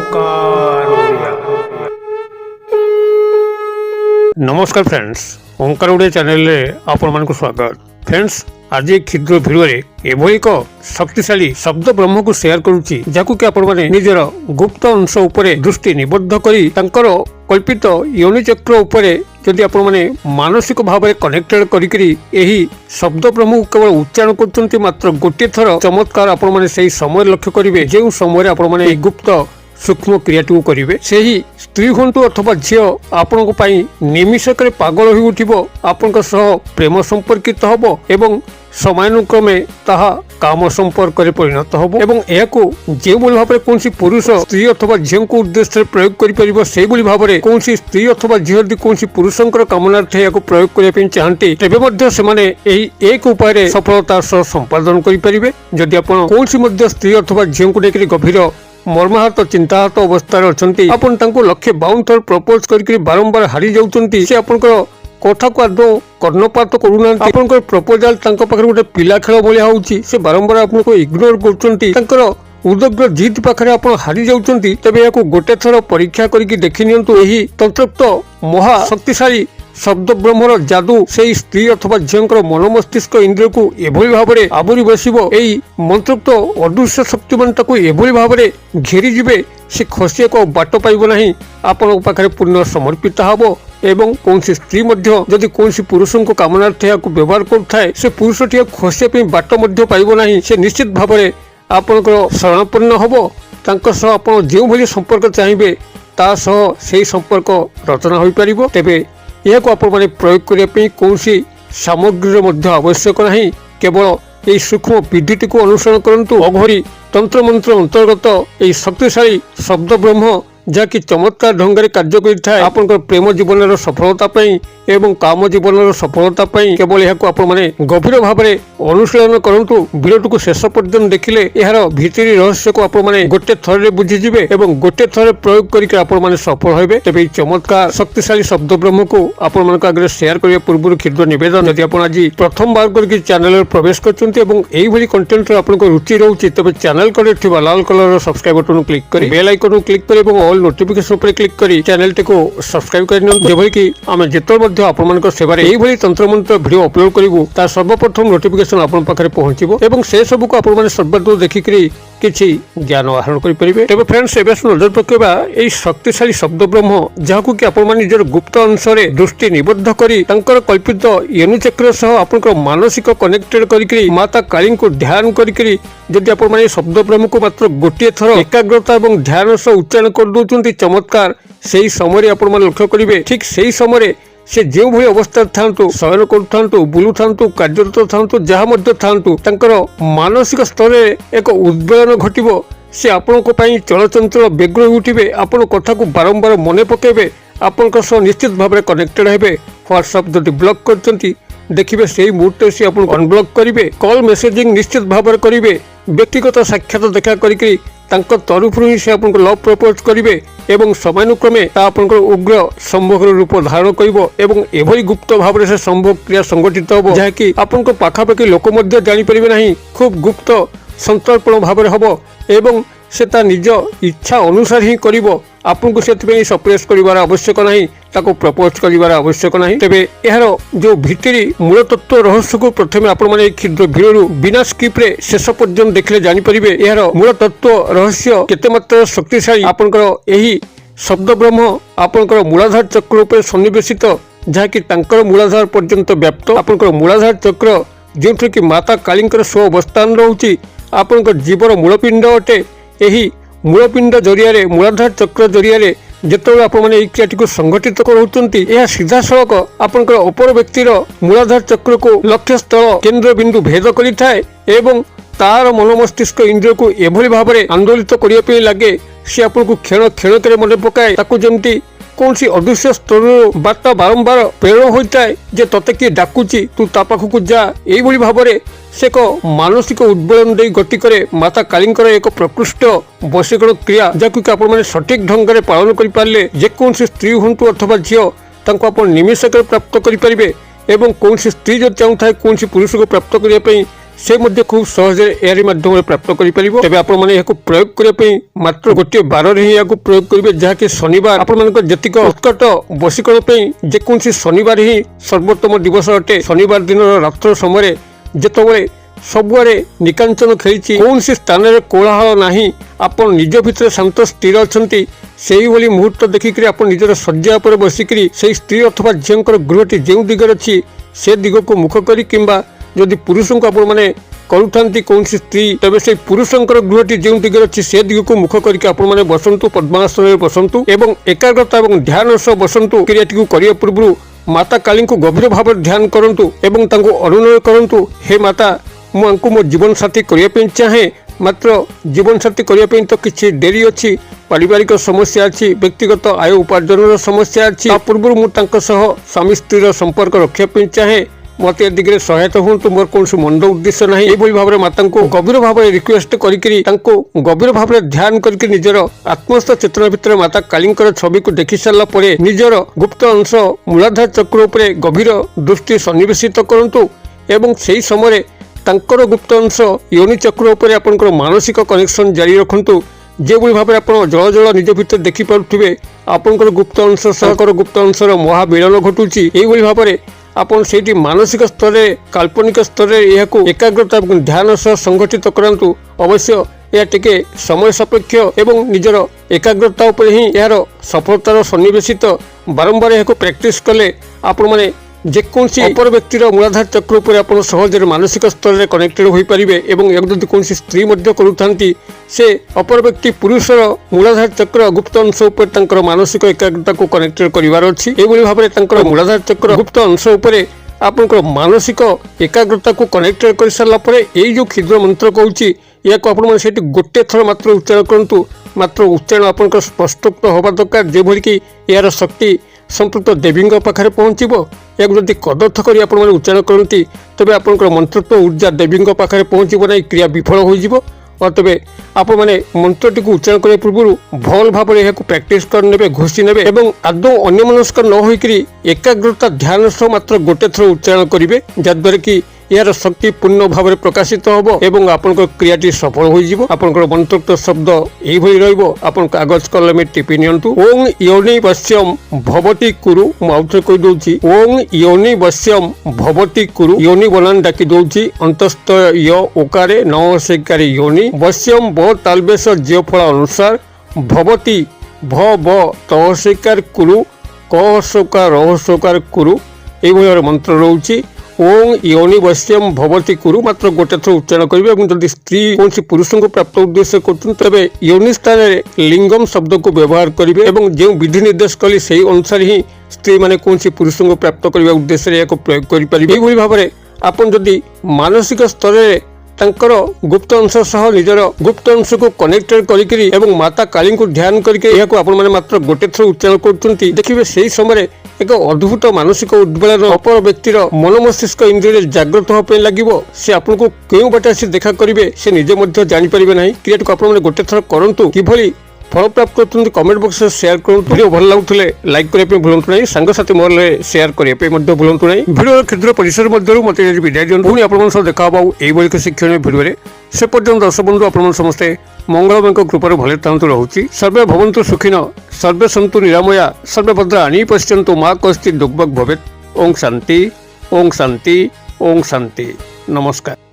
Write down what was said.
ओंकार ओडिया। नमस्कार फ्रेंड्स, ओंकार ओडिया चैनल रे आपण मानक स्वागत। फ्रेंड्स, आज क्षुद्र भिडियो एभली एक शक्तिशाली शब्द ब्रह्म को शेयर करुच्ची, जाकु कि आपण माने निजर गुप्त अंश उपरे दृष्टि निबद्ध करी तांकर कल्पित योनि चक्र उपरे जदि आपण माने मानसिक भाव में कनेक्टेड करी एही शब्द ब्रह्म को केवल उच्चारण करछंती मात्र गोटे थर चमत्कार आपण माने सेही समय लक्ष्य करिवे जे समय आपण माने गुप्त सूक्ष्म क्रियाटी करेंगे। से ही स्त्री हूँ अथवा झील आपण निमिषक पागल हो उठिबो, आपण प्रेम संपर्कित हम एवं समयानुक्रमे ताहा काम संपर्क परिणत हम एवं यह जो भाव में कौन पुरुष स्त्री अथवा झील को उद्देश्य प्रयोग कर से भाव में कौन स्त्री अथवा झील कौन पुरुषंकर कामनार्थे या प्रयोग करने चाहती तेरे से एक उपाय सफलतार सह संपादन करेंगे। जदि आप कौन स्त्री अथवा झील को लेकर गभीर मर्माहत चिंताहत अवस्था अच्छा आपन लक्षे 52 थर प्रपोज करके बारंबार हारी जाउछंती, से आपनकर कथा को आदौ कर्णपात करूना, आपनकर प्रपोजाल तांको पाखरे गोटे पिला खेल भलिया होउची, से बारंबार आपनको इग्नोर करछंती, तांकर उदग्र जीत पाखरे आपन हारी जाउछंती। तबे याको गोटे थर परीक्षा करके देखि नियंतु एही तंत्रयुक्त महा शक्तिशाली शब्द ब्रह्मर जादू से स्त्री अथवा झीलकर मन मस्तिष्क इंद्रिय को एभली भाव में आवरी बसिबो। एही मंत्रोक्त अदृश्य शक्ति मान ताको एभली भाव में घेरी जिबे, से खसिया को बाट पाइबो नाही, आपन पाखरे पूर्ण समर्पित हबो एवं कौन स्त्री मध्य जदि कौन पुरुषों को कामनार्थे या व्यवहार करुए से पुरुषटी खसिया बाट मध्य पाइबो नाही, से निश्चित भाव में आपनकर शरणापन्न हबो। तांको सह आपण जो भली संपर्क चाहिए ता सह सेही संपर्क रचना हो पारिबो। तेबे यह आपण माने प्रयोग करने कौन सामग्री आवश्यक नहीं, केवल यही सूक्ष्म विधिटी को अनुसरण करंतु। अघोरी तंत्र मंत्र अंतर्गत यही शक्तिशाली शब्द ब्रह्म जहाँकि चमत्कार ढंग से कार्य करिथाय आपनकर प्रेम जीवन सफलता पई एवं काम जीवन सफलता पई। केवल यह गभीर भाव में अनुशीलन करंतु। वीडियो को शेष पर्यंत देखिले यार भितरी रहस्य को आपण माने गोटे थर रे बुझीजिबे एवं गोटे थर प्रयोग करके आपण माने सफल होइबे। तेबे चमत्कार शक्तिशाली शब्द ब्रह्म को आपण मानक आगे शेयर करिया पूर्व क्षुद्र निवेदन, यदि आपण आज प्रथम बार करके चैनल रे प्रवेश करचंती एवं एही भली कंटेंट रे आपनको रुचि रहउची, तबे चैनल करे थिबा लाल कलर रो सब्सक्राइब बटन क्लिक करी बेल आइकन क्लिक करी एवं ऑल नोटिफिकेशन पर क्लिक करी चैनल को सब्सक्राइब करन, जेभली कि आमे जेतल आपण सेवारे एही तंत्र मंत्र वीडियो अपलोड करिवु ता सर्वप्रथम नोटिफिकेशन आपण पाखरे पहुंचीबो एवं से सब को आपण माने सर्वदूर देखिकरी किछि ज्ञान आहरण करि परिबे। तबे फ्रेंड्स, एबे नजर पकेबा एही शक्तिशाली शब्द ब्रह्म जाहाकु कि आपण माने निजर गुप्त अंशरे दृष्टि निबद्ध करी तांकर कल्पित योनि चक्र सह आपनकर मानसिक कनेक्टेड करिकरी माता काली को ध्यान करिकरी जदि आपण माने शब्द ब्रह्म को मात्र गोटे थर एकाग्रता एवं ध्यान सह उच्चारण कर दोचंती चमत्कार सेही समय आपण माने लक्ष्य करिवे। ठीक सेही समय से जो भली अवस्था थांतु, शयन करूथांतु, बुलुथांतु, कार्यरत थांतु, जहाँ मध्य थांतु, तांकर मानसिक स्तर एक उद्वेलन घटिबो। से आपनको पई चलचंचल व्यग्र उठिबे, आपण कथा को बारंबार मने पकेबे, आपनक सह निश्चित भाव में कनेक्टेड हेबे। व्हाट्सएप जदि ब्लॉक करचंती देखिबे सेही मुहूर्ते से आपन अनब्लॉक करिवे। कॉल मेसेजिंग निश्चित भाव में करिवे, व्यक्तिगत साक्षात देखा करिकरी तांकर तरफ ही से आपन लव प्रपोज करिवे एवं समयानुक्रमे ता आपन उग्र संभोग रूप धारण करिवो एवं एभली गुप्त भाव से संभोग क्रिया संगठित होबो, जहाँकि आपन पाखापाखि लोक मध्य जानि परिबे नाही। खूब गुप्त संतर्पण भाव में हबो एवं से ता निज इच्छा अनुसार ही करिवो। आपनको से सप्रेस करिवार आवश्यक नहीं, ताको प्रपोज करिवार आवश्यक नहीं। तेबे यार जो भितरी मूल तत्व रहस्य को प्रथमे आपण माने क्षुद्र भिडियो बिना स्किप रे शेष पर्यंत देखले जानि परिबे। यार मूल तत्व रहस्य केते मात्रा शक्तिशाली आपनकर एही शब्द ब्रह्म आपनकर मूलाधार चक्र उपर सन्निवेशित, जहाँकि तांकर मूलाधार पर्यंत व्याप्त। आपनकर मूलाधार चक्र जोंथि कि माता कालींकर स्व अवस्थान रहउची आपनकर जीवन मूलपिंड अटे। एही मूलपिंड जरिया मूलाधार चक्र जरिया जिते आपने क्रियाटी को संगठित करुँच सीधा सड़क आपंकर अपर व्यक्तिर मूलाधार चक्र को लक्ष्य स्थल केंद्र बिंदु भेद करें एवं तार मन मस्तिष्क इंद्रिय को एभली भाव में आंदोलित करने लगे। सी आपको क्षण क्षणक मन पकाए ताकू जमती कौन सी अदृश्य स्तर बार्ता बारंबार प्रेरण होता है जे तते किए डाकुची तू ता पाखकु जा। एही भाव में से एक मानसिक उद्वेलन दे गति करे माता कालींकर एक प्रकृष्ट वशीकरण क्रिया जहाँकि आपण माने सठिक ढंग से पालन कर पारे जेकोसी स्त्री हूँ अथवा झील तांको आपण निमिषक प्राप्त करें एवं कौन स्त्री जो चाहूँ कौन पुरुष को प्राप्त करने से मध्य खूब सहजे एआर माध्यम प्राप्त कर तेज आपण मैंने प्रयोग करने मात्र गोटे बार ही प्रयोग करेंगे जहाँकि शनिवार आपण जीक उत्कट वशीकरण जेकोसी शनिवार ही सर्वोत्तम दिवस अटे। शनिवार दिन रात्र समय जितेबाला सबुआड़े निकांचन खेली कौन स्थान में कोलाहल ना आप निज भितर शांत स्थिर अच्छा से मुहूर्त देखिक आप निजर शज्या पर बसिक से स्त्री अथवा झीर गृहटी जो दिगरे अच्छी से दिग को मुख कर किंबा जदि पुरुष को आपण मैंने करूँ कौन स्त्री तेज से पुरुषंकर गृहटी जो दिगरे अच्छी से दिग को मुख करके आपण मैंने बसतु पद्मासन में बसतु एवं एकाग्रता और ध्यान सह बसतु क्रियाटी करने पूर्व माता काली को गभीर भाव ध्यान करूँ एवं अनुनय करूँ हे माता मुझे मो जीवन साथी करने चाहे मात्र जीवन साथी करने तो किसी डेरी अच्छी पारिवारिक समस्या अच्छी व्यक्तिगत आय उपार्जन समस्या अच्छी पूर्व मुझे स्वामी स्त्री संपर्क रखापी चाहे मत ए दिगरे सहायता हूँ मोर कौन मंद उद्देश्य ना ये भाव में माता को गभीर भाव में रिक्वेस्ट करी गभीर भाव में ध्यान करके निजर आत्मस्थ चेतना भितर माता काली छवि को देखी सारापर निजर गुप्त अंश मूलाधार चक्र उपरे गभीर दृष्टि सन्निवेशित करूँ एवं से समय तांकर गुप्त अंश योनि चक्र उपर आपनकर मानसिक कनेक्शन जारी रखु जो भाव में आप जल जल निज भितर देखिपे आपनकर गुप्त अंश सहकर गुप्त अंशर महामिलन घटुची यही भाव में आपन से मानसिक स्तर में काल्पनिक स्तर में यह एकाग्रता और ध्यान सह संगठित करातु अवश्य यह टिके समय सापेक्ष एवं निजर एकाग्रता उपर ही यार सफलतार सन्निवेशित बारंबार यह प्रैक्टिस कले आपण माने जेकोसी अपर व्यक्तिर मूलाधार चक्र उपर आप सहज मानसिक स्तर में कनेक्टेड हो पारे एवं यदि कौन स्त्री करूँ से अपर व्यक्ति पुरुषर मूलाधार चक्र गुप्त अंश उपर मानसिक एकाग्रता को कनेक्टेड करार अच्छी ये भाव में मूलाधार चक्र गुप्त अंश उपर आपंकर मानसिक एकाग्रता को कनेक्टेड कर सारापर यही जो क्षुद्र मंत्र कहूँ या गोटे थर मात्र उच्चारण करूँ मात्र उच्चारण आप स्पष्टोक्त होगा दरकार जो कि यार शक्ति संपृक्त देवी पाखे पहुँचब या जदि कदर्थ कर उच्चारण करती तेज आपंकर मंत्रत्व ऊर्जा देवी पाखे पहुँचब ना क्रिया विफल हो और तेज आप मंत्रटी को उच्चारण करने पूर्व भल भाव में प्रैक्टिस करने घोषी ने आदौ अन्यमनस्क न होकर एकाग्रता ध्यान सह मात्र गोटे थर उच्चारण करेंगे जहाद्वारा कि यार शक्ति पूर्ण भाव में प्रकाशित हम एवं आपंकर क्रियाटी सफल होकर मंत्रोक्त शब्द यही रहा कागज कलम टिपि नियंतु ओं योनि वश्यम भवती कुरु मुझे कहीदे ओं योनि वश्यम भवती कुरु योनि बनान डाकी दौची अंतस्थ य ओकारे न सेकारी योनि वश्यम ब तालबेश ज्य फल अनुसार भवती भ ब तहस्कार कुरु कहस्कार रहस्कार कुरु ये मंत्र रोचे ओं योनि वश्यम भवती कुरु मात्र गोटे थर उच्चारण करेंगे जदि स्त्री कौन पुरुष को प्राप्त उद्देश्य कर योनि स्थान में लिंगम शब्द को व्यवहार करेंगे जो विधि निर्देश कली से अनुसार ही स्त्री माने कौन पुरुष को प्राप्त करने उद्देश्य प्रयोग करें भाव में आपन जदि मानसिक स्तर में तांकर गुप्त अंश सह निजर गुप्त अंश को कनेक्टेड करी माता काली को ध्यान करके मात्र गोटे थर उच्चारण कर देखिए से समय एक अद्भुत मानसिक उद्वेलन अपर व्यक्तिर मन मस्तिष्क इंद्रिय जागृत होगा लगे से आपको क्यों बाटे आसी देखा करेंगे से निजे जानीपर ना क्रिया को आप गोटे थर करूँ कि फल प्राप्त करते कमेंट बॉक्स में शेयर करूँ वीडियो भल लगुले लाइक करने भूलु ना सांगसाथी मोहल शेयर करने भूलु ना वीडियो क्षुद्र परिसर मध्य मत विदाय दिखाँ पुणी आप देखा यही शिक्षण वीडियो से पर्यटन दर्शक बंधु आप समस्ते मंगलमय कृपार भले थांतु रोचे सर्वे भवन्तु सुखिन सर्वे सन्तु निरामया सर्वे भद्राणि पश्यन्तु मा कश्चित् दुर्भग भवेत् ओं शांति ओं शांति ओं शांति नमस्कार।